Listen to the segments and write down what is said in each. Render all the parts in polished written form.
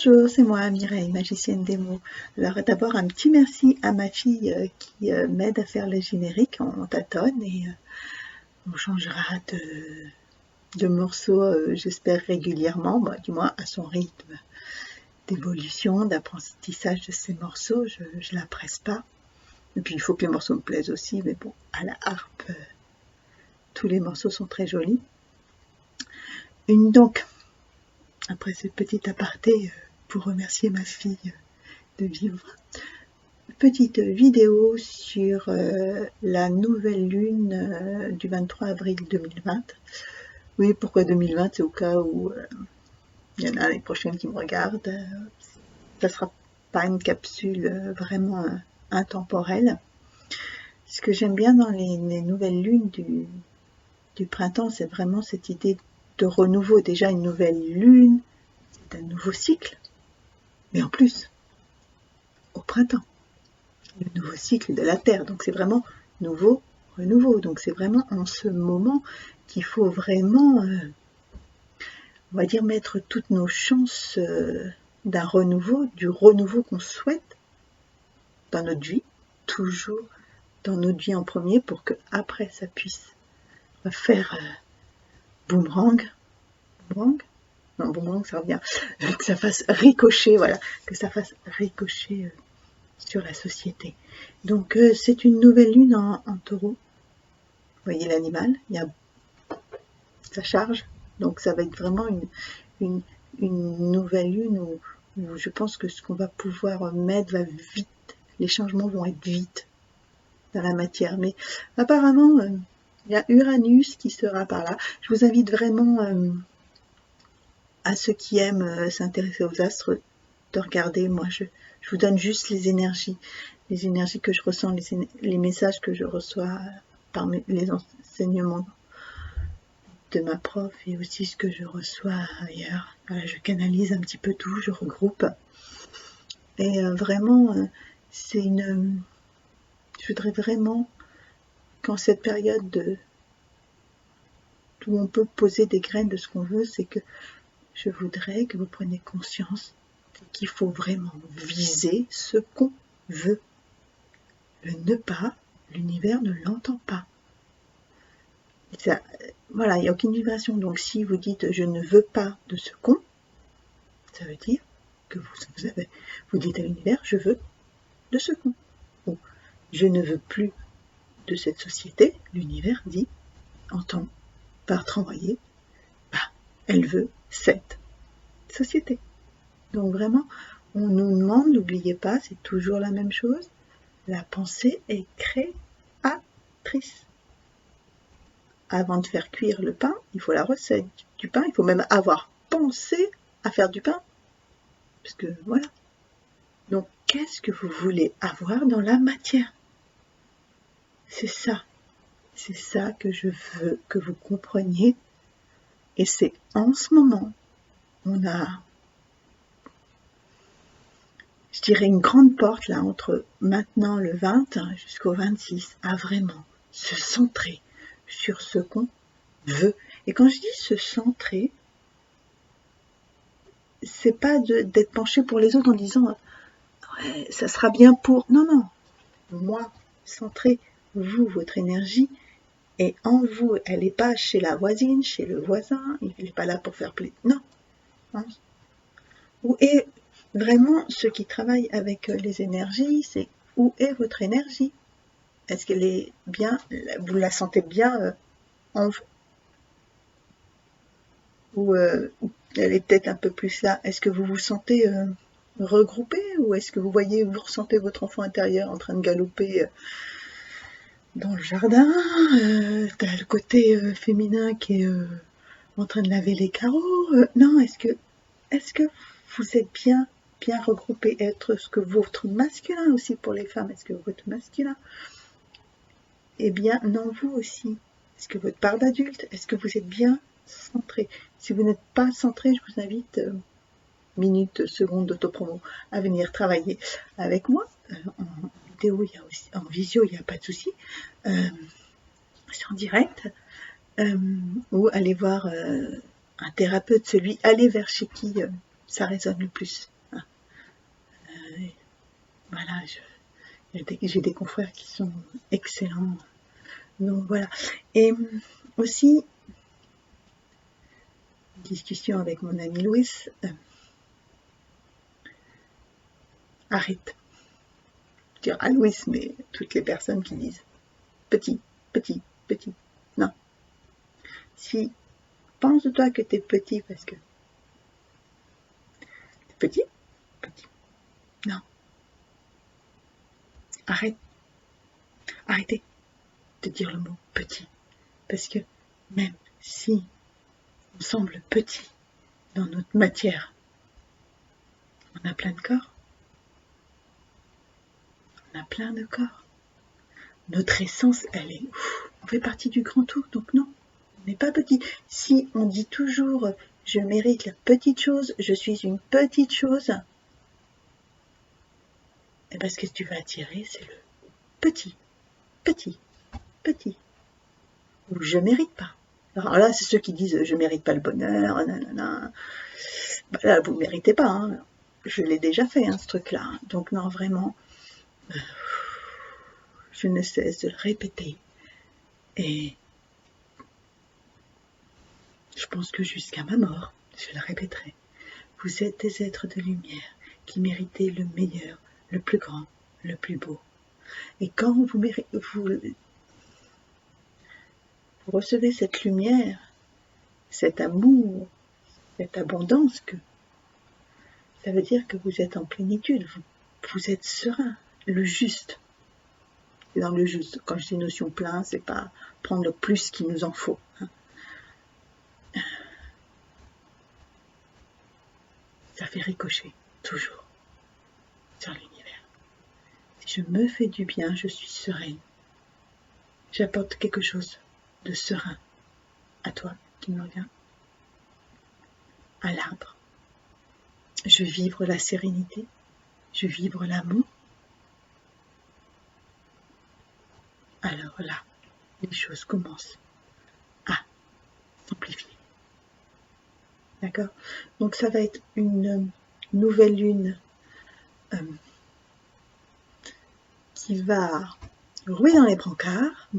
Bonjour, c'est moi Mireille, magicienne des mots. Alors d'abord un petit merci à ma fille qui m'aide à faire le générique, on tâtonne et on changera de morceaux, j'espère régulièrement, du moins à son rythme d'évolution, d'apprentissage de ces morceaux, je la presse pas. Et puis il faut que les morceaux me plaisent aussi, mais bon, à la harpe, tous les morceaux sont très jolis. Donc, après ce petit aparté, pour remercier ma fille de vivre, petite vidéo sur la nouvelle lune du 23 avril 2020. Oui, pourquoi 2020? C'est au cas où il y en a l'année prochaine qui me regardent. Ça ne sera pas une capsule vraiment intemporelle. Ce que j'aime bien dans les nouvelles lunes du printemps, c'est vraiment cette idée de renouveau. Déjà une nouvelle lune, c'est un nouveau cycle, mais en plus, au printemps, le nouveau cycle de la Terre. Donc c'est vraiment nouveau, renouveau. Donc c'est vraiment en ce moment qu'il faut vraiment, on va dire, mettre toutes nos chances d'un renouveau, du renouveau qu'on souhaite dans notre vie, toujours dans notre vie en premier, pour que après ça puisse faire boomerang, boomerang, non, boomerang ça revient, que ça fasse ricocher, voilà, que ça fasse ricocher sur la société. Donc c'est une nouvelle lune en taureau. Vous voyez l'animal, ça charge, donc ça va être vraiment une nouvelle lune où je pense que ce qu'on va pouvoir mettre va vite, les changements vont être vite dans la matière. Mais apparemment, il y a Uranus qui sera par là. Je vous invite vraiment à ceux qui aiment s'intéresser aux astres de regarder. Moi, je vous donne juste les énergies que je ressens, les messages que je reçois par les enseignements de ma prof et aussi ce que je reçois ailleurs. Voilà, je canalise un petit peu tout, je regroupe. Et vraiment, c'est une... Je voudrais vraiment qu'en cette période où on peut poser des graines de ce qu'on veut, c'est que je voudrais que vous preniez conscience qu'il faut vraiment viser ce qu'on veut. Le ne pas, l'univers ne l'entend pas. Ça, voilà, il n'y a aucune vibration. Donc si vous dites je ne veux pas de ce con, ça veut dire que vous dites à l'univers je veux de ce con. Ou je ne veux plus de cette société, l'univers dit, entend par renvoyer, elle veut cette société. Donc vraiment, on nous demande, n'oubliez pas, c'est toujours la même chose, la pensée est créatrice. Avant de faire cuire le pain, il faut la recette du pain, il faut même avoir pensé à faire du pain. Parce que voilà. Donc, qu'est-ce que vous voulez avoir dans la matière? C'est ça que je veux que vous compreniez. Et c'est en ce moment, on a, je dirais, une grande porte là entre maintenant le 20 jusqu'au 26 à vraiment se centrer sur ce qu'on veut. Et quand je dis se centrer, c'est pas d'être penché pour les autres en disant ouais, ça sera bien pour. Non, non. Moi, centrez vous, votre énergie, et en vous, elle n'est pas chez la voisine, chez le voisin, il n'est pas là pour faire plaisir. Non. Hein. Où est vraiment ceux qui travaillent avec les énergies, c'est où est votre énergie? Est-ce qu'elle est bien, vous la sentez bien en vous? Ou elle est peut-être un peu plus là? Est-ce que vous vous sentez regroupé, ou est-ce que vous ressentez votre enfant intérieur en train de galoper dans le jardin? T'as le côté féminin qui est en train de laver les carreaux. Non, est-ce que vous êtes bien regroupé? Est-ce que votre masculin aussi pour les femmes, est-ce que votre masculin est bien en vous aussi? Est-ce que votre part d'adulte, est-ce que vous êtes bien centré? Si vous n'êtes pas centré, je vous invite minutes, secondes d'autopromo à venir travailler avec moi. En vidéo, il y a aussi, en visio, il n'y a pas de souci. C'est en direct. Ou aller voir un thérapeute, aller vers chez qui ça résonne le plus. Hein. Voilà, j'ai des confrères qui sont excellents. Donc voilà. Et aussi, discussion avec mon ami Louis, arrête. Je dire à Louis, mais toutes les personnes qui disent petit, petit, petit. Non. Si pense de toi que t'es petit parce que t'es petit, petit. Non. Arrête. Arrêtez de dire le mot petit. Parce que même si on semble petit dans notre matière, on a plein de corps. On a plein de corps. Notre essence, elle est... on fait partie du grand tout, donc non, on n'est pas petit. Si on dit toujours « je mérite la petite chose, je suis une petite chose », et bien ce que tu vas attirer, c'est le petit, petit, petit. Ou « je mérite pas ». Alors là, c'est ceux qui disent « je mérite pas le bonheur », nanana. Ben là, vous ne méritez pas, hein. Je l'ai déjà fait, hein, ce truc-là. Donc non, vraiment... je ne cesse de le répéter. Et je pense que jusqu'à ma mort, je le répéterai. Vous êtes des êtres de lumière qui méritez le meilleur, le plus grand, le plus beau. Et quand vous recevez cette lumière, cet amour, cette abondance, ça veut dire que vous êtes en plénitude, vous êtes serein, le juste. C'est dans le juste. Quand je dis notion plein, c'est pas prendre le plus qu'il nous en faut. Hein. Ça fait ricocher, toujours, sur l'univers. Si je me fais du bien, je suis sereine. J'apporte quelque chose de serein à toi qui me regarde, à l'arbre. Je vibre la sérénité, je vibre l'amour. Alors là, les choses commencent à s'amplifier. D'accord? Donc ça va être une nouvelle lune qui va rouler dans les brancards.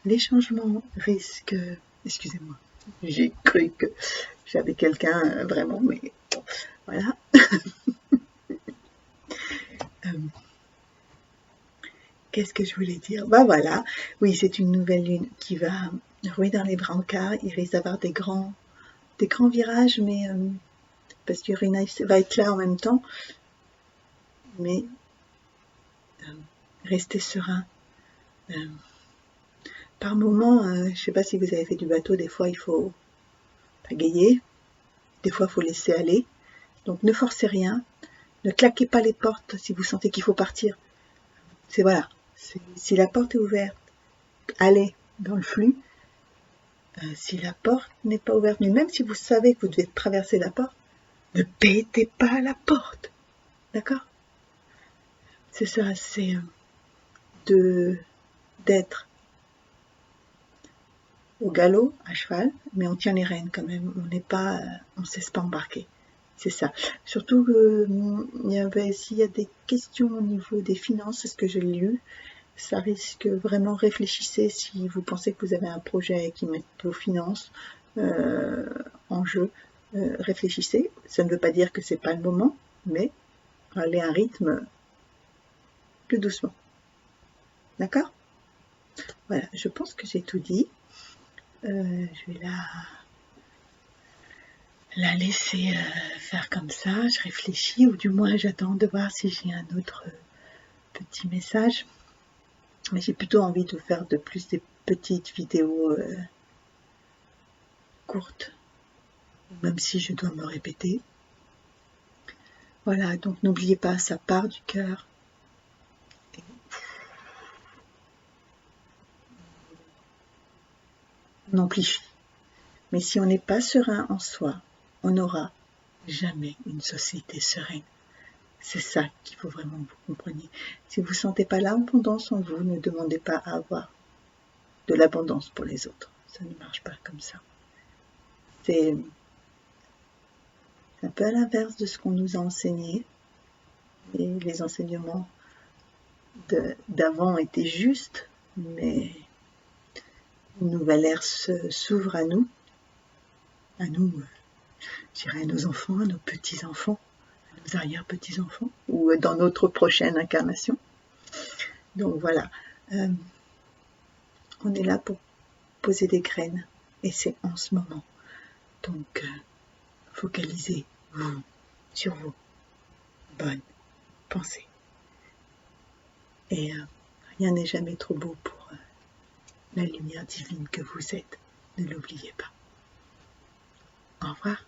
Les changements risquent... Excusez-moi, j'ai cru que j'avais quelqu'un vraiment, mais bon, voilà. Qu'est-ce que je voulais dire? Bah voilà, oui, c'est une nouvelle lune qui va rouler dans les brancards. Il risque d'avoir des grands virages, mais parce qu'Uranus va être là en même temps. Mais restez serein. Par moments, je ne sais pas si vous avez fait du bateau, des fois il faut pagayer, des fois il faut laisser aller. Donc ne forcez rien, ne claquez pas les portes si vous sentez qu'il faut partir. C'est voilà, si la porte est ouverte, allez dans le flux. Si la porte n'est pas ouverte, mais même si vous savez que vous devez traverser la porte, ne pétez pas la porte. D'accord? C'est ça, c'est d'être au galop, à cheval, mais on tient les rênes quand même. On n'est pas, on ne se laisse pas embarquer. C'est ça. Surtout s'il y a des questions au niveau des finances, c'est ce que j'ai lu. Ça risque vraiment, réfléchissez si vous pensez que vous avez un projet qui met vos finances en jeu. Réfléchissez. Ça ne veut pas dire que c'est pas le moment, mais allez à un rythme plus doucement. D'accord? Voilà, je pense que j'ai tout dit. Je vais la laisser faire comme ça. Je réfléchis, ou du moins j'attends de voir si j'ai un autre petit message. Mais j'ai plutôt envie de faire de plus des petites vidéos courtes, même si je dois me répéter. Voilà, donc n'oubliez pas, ça part du cœur. On amplifie. Mais si on n'est pas serein en soi, on aura jamais une société sereine. C'est ça qu'il faut vraiment que vous compreniez. Si vous ne sentez pas l'abondance en vous, ne demandez pas à avoir de l'abondance pour les autres. Ça ne marche pas comme ça. C'est un peu à l'inverse de ce qu'on nous a enseigné. Et les enseignements d'avant étaient justes, mais une nouvelle ère s'ouvre à nous, je dirais à nos enfants, à nos petits-enfants, à nos arrière-petits-enfants, ou dans notre prochaine incarnation. Donc voilà, on est là pour poser des graines, et c'est en ce moment. Donc, focalisez-vous sur vos bonnes pensées. Et rien n'est jamais trop beau pour la lumière divine que vous êtes. Ne l'oubliez pas. Au revoir.